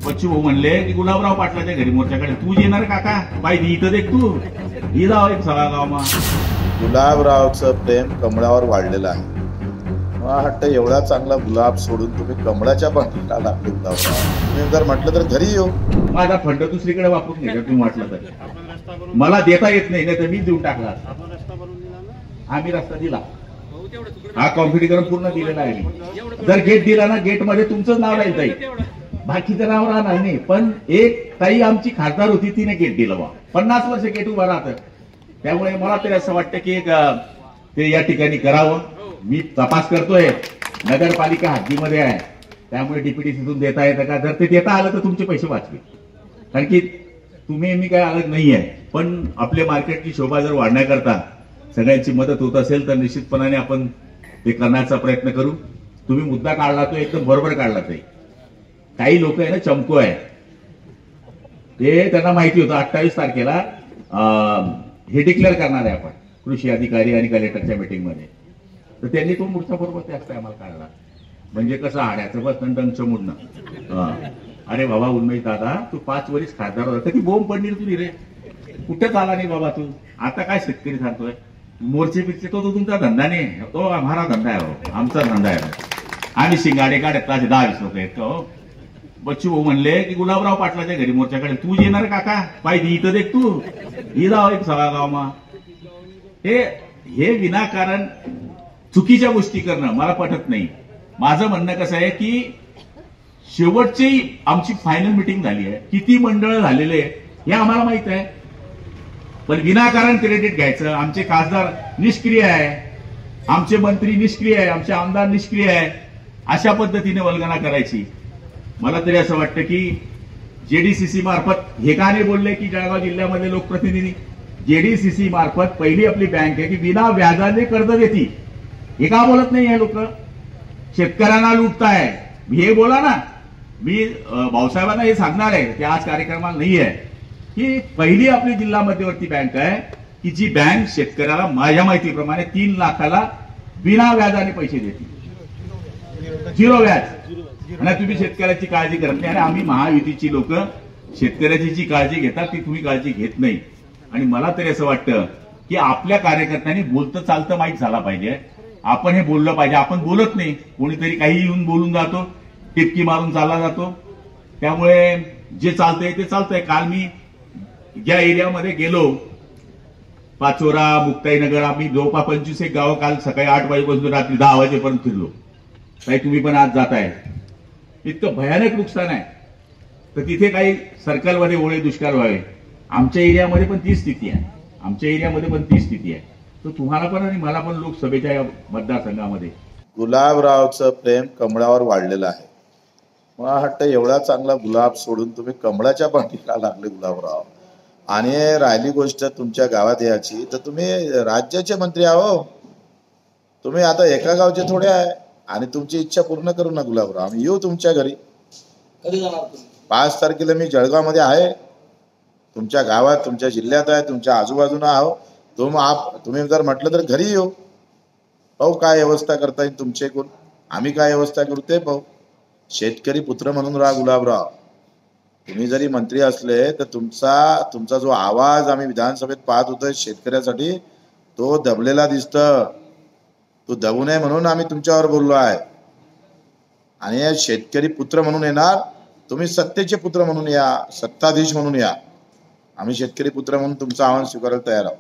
बच्चू भाऊ म्हणले की गुलाबराव पाटलाच्या घरी मोर्चाकडे तू येणार काका पाहिजे इथं देख तू ही जाव एक सगळा गाव गुलाबरावचं प्रेम कमळावर वाढलेलं आहे. मला वाटतं एवढा चांगला गुलाब सोडून तुम्ही कमळाच्या पाठीला लागले. गुलाबराव तुम्ही जर म्हटलं तर घरी येऊ. माझा फंड दुसरीकडे वापरून घ्या तुम्ही म्हटलं तर मला देता येत नाही तर मी देऊन टाकला. आम्ही रस्ता दिला हा कॉन्फिडीकरण पूर्ण दिलेला आहे. जर गेट दिला ना गेट मध्ये तुमचंच नाव राहील ताई बाकीचं नाव राहणार नाही. पण एक ताई आमची खासदार होती तिने गेट दिलं बा 50 वर्ष गेट उभं राहतं. त्यामुळे मला तरी असं वाटतं की ते या ठिकाणी करावं. मी तपास करतोय नगरपालिका हद्दीमध्ये आहे त्यामुळे डीपीटीसीतून देता येतं का. जर ते देता आलं तर तुमचे पैसे वाचवे कारण की तुम्ही मी काय अलग नाही आहे. पण आपल्या मार्केटची शोभा जर वाढण्याकरता सगळ्यांची मदत होत असेल तर निश्चितपणाने आपण ते करण्याचा प्रयत्न करू. तुम्ही मुद्दा काढला तो एकदम बरोबर काढला. ताई काही लोक आहे ना चमको आहे ते त्यांना माहिती होतं 28 तारखेला हे डिक्लेअर करणार आहे आपण कृषी अधिकारी आणि कलेक्टरच्या मीटिंगमध्ये. तर त्यांनी तो मूर्छा बरोबर त्याच टायमाला काढला. म्हणजे कसं हाड्याचं बस डंच मोडणं. अरे बाबा उन्मेष दादा तू 5 वर्ष खासदार होता ती बोंब पडली तुझी रे कुठेच आला नाही बाबा तू. आता काय शेतकरी सांगतोय मोर्चे पिरचे तो तुमचा धंदा नाही तो आम्हाला धंदा आहे आमचा धंदा आहे. आम्ही शिंगाडे काढत 10-20 लोक आहेत का हो. बच्चू भाऊ म्हणले की गुलाबराव पाटलाच्या घरी मोर्चाकडे तू येणार काका पाहिजे इथं देख तू ही जाव एक सगळा गाव हे विनाकारण चुकीच्या गोष्टी करणं मला पटत नाही. माझं म्हणणं कसं आहे की शेवटची आमची फायनल मिटिंग झाली आहे किती मंडळ झालेले हे आम्हाला माहित आहे. पण विनाकारण क्रेडिट घ्यायचं. आमचे खासदार निष्क्रिय आहे आमचे मंत्री निष्क्रिय आहे आमचे आमदार निष्क्रिय आहे अशा पद्धतीने वल्गना करायची. मला तरी असं वाटतं की जेडीसीसी मार्फत हे का नाही बोलले की जळगाव जिल्ह्यामध्ये लोकप्रतिनिधी जेडीसीसी मार्फत पहिली आपली बँक आहे की विना व्याजाने कर्ज देती. हे का बोलत नाही हे लोक. शेतकऱ्यांना लुटताय हे बोला ना. मी भाऊसाहेबांना हे सांगणार आहे ते आज कार्यक्रमाला नाही आहे की पहिली आपली जिल्हा मध्यवर्ती बँक आहे की जी बँक शेतकऱ्याला माझ्या माहितीप्रमाणे 3 लाखाला विना व्याजाने पैसे देते. 0 व्याज. आणि तुम्ही शेतकऱ्याची काळजी करत नाही. आणि आम्ही महायुतीची लोक शेतकऱ्याची जी काळजी घेतात ती तुम्ही काळजी घेत नाही. आणि मला तरी असं वाटतं की आपल्या कार्यकर्त्यांनी बोलतं चालतं माहीत झाला पाहिजे. आपण हे बोललं पाहिजे. आपण बोलत नाही कोणीतरी काही येऊन बोलून जातो टिपकी मारून चालला जातो. त्यामुळे जे चालतंय ते चालतंय. काल मी ज्या एरियामध्ये गेलो पाचोरा मुक्ताईनगर आम्ही जवळपास 25 गावं काल सकाळी 8 वाजेपासून रात्री 10 वाजेपर्यंत फिरलो. काही तुम्ही पण आज जाताय. इतकं भयानक नुकसान आहे तर तिथे काही सर्कलमध्ये ओळे दुष्काळ व्हावे. आमच्या एरियामध्ये पण ती स्थिती आहे. आमच्या एरियामध्ये पण ती स्थिती आहे. तर तुम्हाला पण आणि मला पण लोकसभेच्या या मतदारसंघामध्ये गुलाबरावचं प्रेम कमळावर वाढलेलं आहे. मला वाटतं एवढा चांगला गुलाब सोडून तुम्ही कमळाच्या पाठीला लागले गुलाबराव. आणि राहिली गोष्ट तुमच्या गावात याची तर तुम्ही राज्याचे मंत्री आहो. तुम्ही आता एका गावचे थोडे आहे आणि तुमची इच्छा पूर्ण करू ना गुलाबराव. आम्ही येऊ तुमच्या घरी. कधी जाणार तुम्ही? 5 तारखेला मी जळगाव मध्ये आहे तुमच्या गावात तुमच्या जिल्ह्यात आहे तुमच्या आजूबाजूला आहो. तुम्ही जर म्हटलं तर घरी येऊ. पाहू काय व्यवस्था करता येईल तुमच्याकडून. आम्ही काय व्यवस्था करू ते पाहू. शेतकरी पुत्र म्हणून राहा गुलाबराव. तुम्ही जरी मंत्री असले तर तुमचा जो आवाज आम्ही विधानसभेत पाहत होतो शेतकऱ्यासाठी तो दबलेला दिसतं. तो दबू नये म्हणून आम्ही तुमच्यावर बोललो आहे. आणि शेतकरी पुत्र म्हणून येणार तुम्ही सत्तेचे पुत्र म्हणून या सत्ताधीश म्हणून या. आम्ही शेतकरी पुत्र म्हणून तुमचं आव्हान स्वीकारायला तयार आहोत.